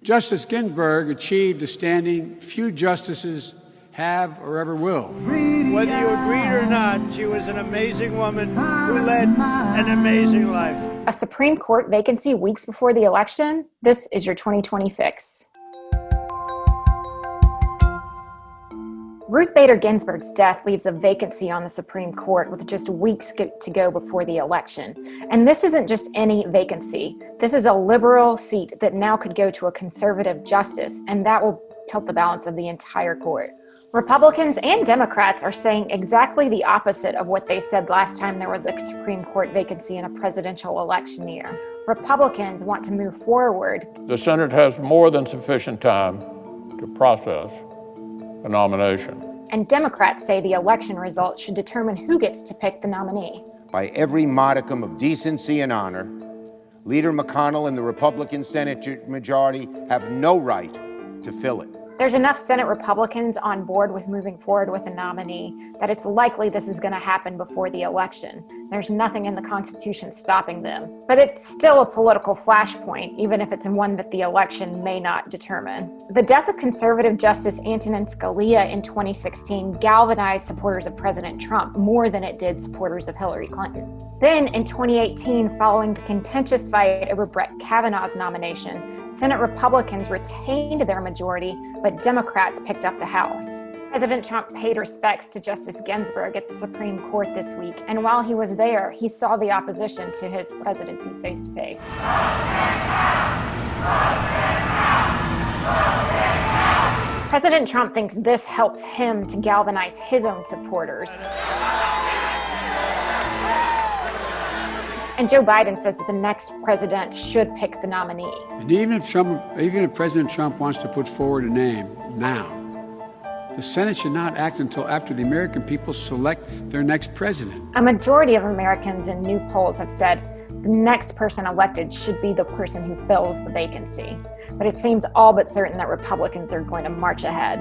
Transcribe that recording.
Justice Ginsburg achieved a standing few justices have or ever will. Whether you agreed or not, she was an amazing woman who led an amazing life. A Supreme Court vacancy weeks before the election? This is your 2020 fix. Ruth Bader Ginsburg's death leaves a vacancy on the Supreme Court with just weeks to go before the election. And this isn't just any vacancy. This is a liberal seat that now could go to a conservative justice, and that will tilt the balance of the entire court. Republicans and Democrats are saying exactly the opposite of what they said last time there was a Supreme Court vacancy in a presidential election year. Republicans want to move forward. The Senate has more than sufficient time to process a nomination. And Democrats say the election results should determine who gets to pick the nominee. By every modicum of decency and honor, Leader McConnell and the Republican Senate majority have no right to fill it. There's enough Senate Republicans on board with moving forward with a nominee that it's likely this is going to happen before the election. There's nothing in the Constitution stopping them. But it's still a political flashpoint, even if it's one that the election may not determine. The death of conservative Justice Antonin Scalia in 2016 galvanized supporters of President Trump more than it did supporters of Hillary Clinton. Then in 2018, following the contentious fight over Brett Kavanaugh's nomination, Senate Republicans retained their majority, but Democrats picked up the House. President Trump paid respects to Justice Ginsburg at the Supreme Court this week, and while he was there, he saw the opposition to his presidency face to face. President Trump thinks this helps him to galvanize his own supporters. And Joe Biden says that the next president should pick the nominee. And even if President Trump wants to put forward a name now, the Senate should not act until after the American people select their next president. A majority of Americans in new polls have said the next person elected should be the person who fills the vacancy. But it seems all but certain that Republicans are going to march ahead.